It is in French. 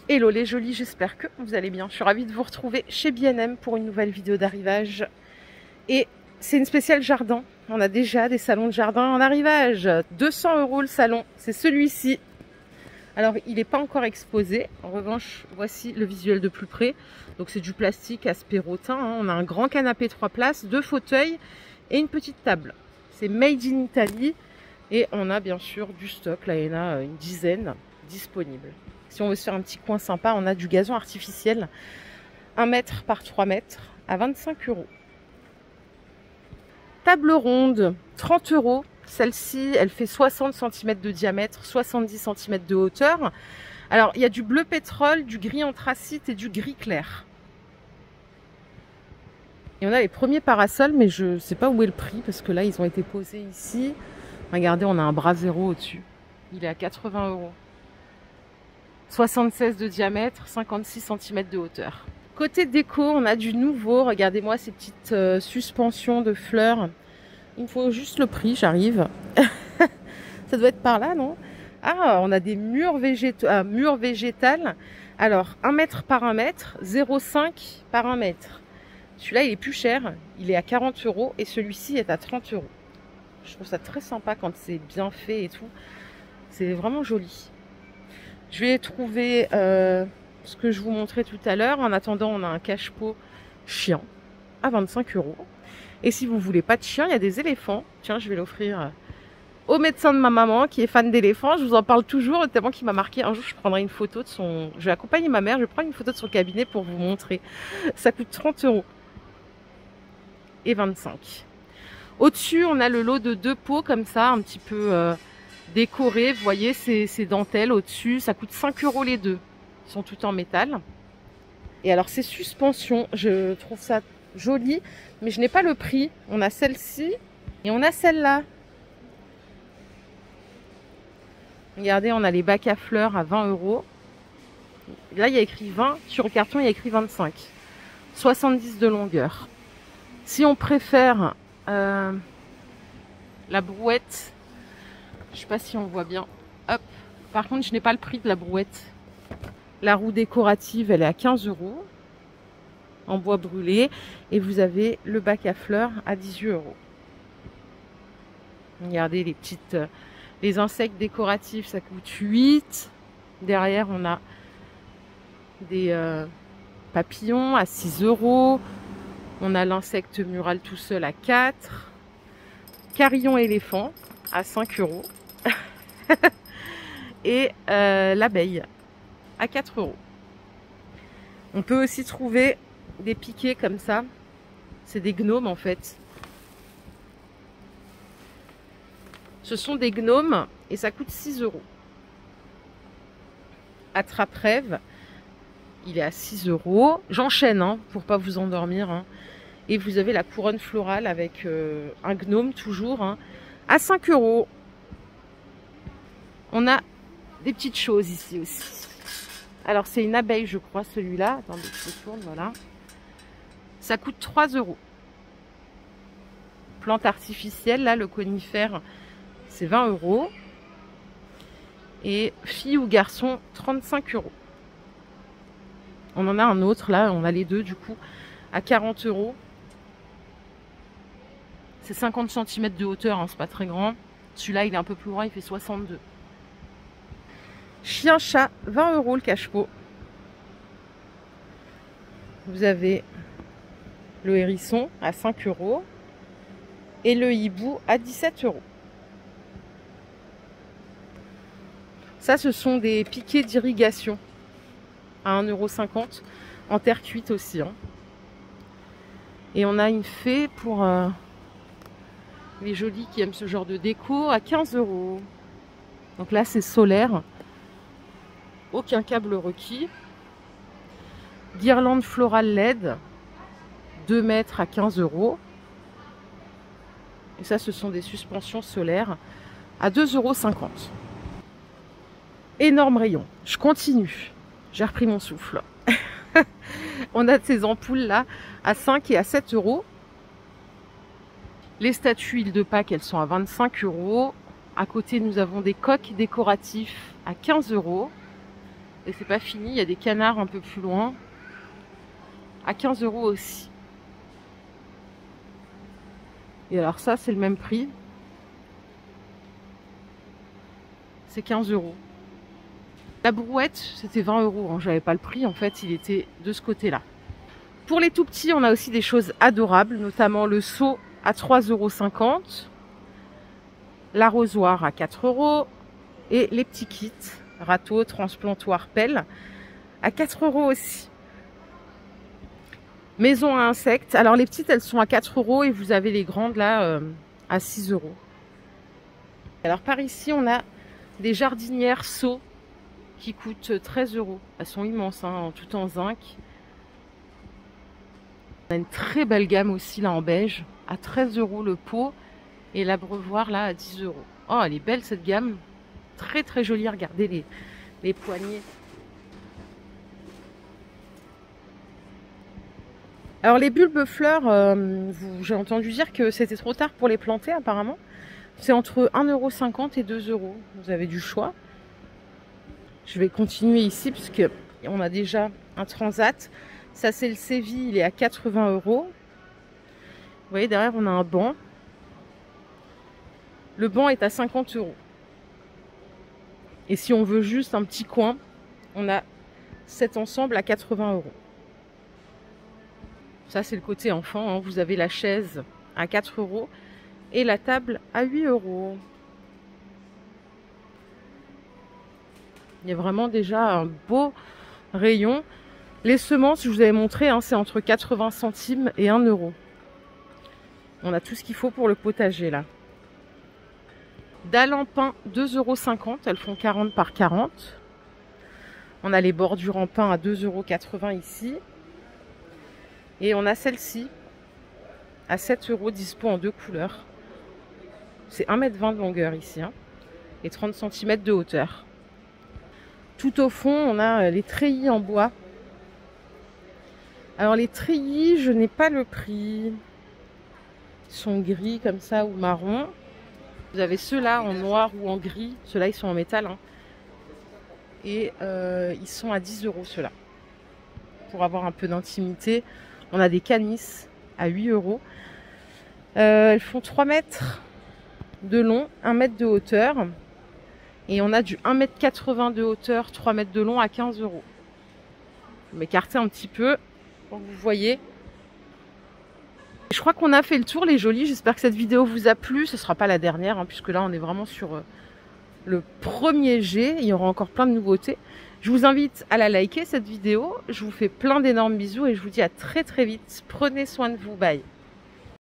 Hello les jolis, j'espère que vous allez bien. Je suis ravie de vous retrouver chez B&M pour une nouvelle vidéo d'arrivage. Et c'est une spéciale jardin. On a déjà des salons de jardin en arrivage. 200 € le salon, c'est celui-ci. Alors il n'est pas encore exposé. En revanche, voici le visuel de plus près. Donc c'est du plastique aspérotin. On a un grand canapé 3 places, 2 fauteuils et une petite table. C'est made in Italy. Et on a bien sûr du stock. Là il y en a une dizaine disponibles. Si on veut se faire un petit coin sympa, on a du gazon artificiel 1 mètre par 3 mètres à 25 €. Table ronde, 30 €. Celle-ci, elle fait 60 cm de diamètre, 70 cm de hauteur. Alors, il y a du bleu pétrole, du gris anthracite et du gris clair. Et on a les premiers parasols, mais je ne sais pas où est le prix, parce que là, ils ont été posés ici. Regardez, on a un bras zéro au-dessus. Il est à 80 €. 76 de diamètre, 56 cm de hauteur. Côté déco, on a du nouveau. Regardez-moi ces petites suspensions de fleurs. Il me faut juste le prix, j'arrive. Ça doit être par là, non? Ah, on a des murs végétales. Alors, 1 mètre par 1 mètre, 0,5 par 1 mètre. Celui-là, il est plus cher. Il est à 40 € et celui-ci est à 30 €. Je trouve ça très sympa quand c'est bien fait et tout. C'est vraiment joli. Je vais trouver ce que je vous montrais tout à l'heure. En attendant, on a un cache-pot chien à 25 €. Et si vous voulez pas de chien, il y a des éléphants. Tiens, je vais l'offrir au médecin de ma maman qui est fan d'éléphants. Je vous en parle toujours, tellement qu'il m'a marqué. Un jour, je prendrai une photo de son... Je vais accompagner ma mère, je vais prendre une photo de son cabinet pour vous montrer. Ça coûte 30 € et 25. Au-dessus, on a le lot de 2 pots comme ça, un petit peu... décoré, vous voyez ces dentelles au-dessus, ça coûte 5 € les deux. Ils sont tout en métal. Et alors ces suspensions, je trouve ça joli, mais je n'ai pas le prix. On a celle-ci et on a celle-là. Regardez, on a les bacs à fleurs à 20 €. Là, il y a écrit 20, sur le carton, il y a écrit 25. 70 de longueur. Si on préfère la brouette, je sais pas si on voit bien. Hop. Par contre, je n'ai pas le prix de la brouette. La roue décorative, elle est à 15 € en bois brûlé. Et vous avez le bac à fleurs à 18 €. Regardez les petites... les insectes décoratifs, ça coûte 8. Derrière, on a des papillons à 6 €. On a l'insecte mural tout seul à 4. Carillon éléphant à 5 €. Et l'abeille à 4 €. On peut aussi trouver des piquets comme ça. C'est des gnomes en fait. Ce sont des gnomes et ça coûte 6 €. Attrape-rêve, il est à 6 €. J'enchaîne hein, pour pas vous endormir. Hein. Et vous avez la couronne florale avec un gnome toujours hein, à 5 €. On a des petites choses ici aussi. Alors c'est une abeille je crois celui-là. Attendez, je tourne, voilà. Ça coûte 3 €. Plante artificielle, là le conifère c'est 20 €. Et fille ou garçon 35 €. On en a un autre là, on a les deux du coup à 40 €. C'est 50 cm de hauteur, hein, c'est pas très grand. Celui-là il est un peu plus grand, il fait 62. Chien-chat, 20 € le cache-pot. Vous avez le hérisson à 5 € et le hibou à 17 €. Ça, ce sont des piquets d'irrigation à 1,50 € en terre cuite aussi. Hein. Et on a une fée pour les jolis qui aiment ce genre de déco à 15 €. Donc là, c'est solaire. Aucun câble requis. Guirlande florale LED, 2 mètres à 15 €. Et ça, ce sont des suspensions solaires à 2,50 €. Énorme rayon. Je continue. J'ai repris mon souffle. On a ces ampoules là à 5 et à 7 €. Les statues huile de Pâques, elles sont à 25 €. À côté, nous avons des coques décoratifs à 15 €. Et c'est pas fini, il y a des canards un peu plus loin. À 15 € aussi. Et alors ça, c'est le même prix. C'est 15 €. La brouette, c'était 20 €. Hein. J'avais pas le prix, en fait, il était de ce côté-là. Pour les tout petits, on a aussi des choses adorables, notamment le seau à 3,50 €, l'arrosoir à 4 € et les petits kits, râteau, transplantoir, pelle, à 4 € aussi. Maison à insectes. Alors les petites, elles sont à 4 € et vous avez les grandes là à 6 €. Alors par ici, on a des jardinières seaux qui coûtent 13 €. Elles sont immenses, hein, tout en zinc. On a une très belle gamme aussi là en beige, à 13 € le pot. Et l'abreuvoir là à 10 €. Oh, elle est belle cette gamme. Très très jolie. Regardez les poignées. Alors les bulbes fleurs, j'ai entendu dire que c'était trop tard pour les planter apparemment. C'est entre 1,50 € et 2 €. Vous avez du choix. Je vais continuer ici puisque on a déjà un transat. Ça c'est le Séville, il est à 80 €. Vous voyez derrière on a un banc. Le banc est à 50 €. Et si on veut juste un petit coin, on a cet ensemble à 80 €. Ça, c'est le côté enfant. Hein. Vous avez la chaise à 4 € et la table à 8 €. Il y a vraiment déjà un beau rayon. Les semences, je vous avais montré, hein, c'est entre 80 centimes et 1 €. On a tout ce qu'il faut pour le potager là. Dalles en pin, 2,50 €. Elles font 40 par 40. On a les bordures en pin à 2,80 € ici. Et on a celle-ci à 7 €, dispo en 2 couleurs. C'est 1,20 m de longueur ici, hein, et 30 cm de hauteur. Tout au fond, on a les treillis en bois. Alors les treillis, je n'ai pas le prix. Ils sont gris comme ça ou marron. Vous avez ceux-là en noir ou en gris. Ceux-là, ils sont en métal. Hein. Et ils sont à 10 € ceux-là. Pour avoir un peu d'intimité. On a des canisses à 8 €. Elles font 3 mètres de long, 1 mètre de hauteur. Et on a du 1,80 m de hauteur, 3 mètres de long à 15 €. Je vais m'écarter un petit peu pour que vous voyez. Je crois qu'on a fait le tour les jolis. J'espère que cette vidéo vous a plu. Ce ne sera pas la dernière, hein, puisque là on est vraiment sur le premier jet. Il y aura encore plein de nouveautés. Je vous invite à la liker cette vidéo. Je vous fais plein d'énormes bisous et je vous dis à très très vite. Prenez soin de vous. Bye.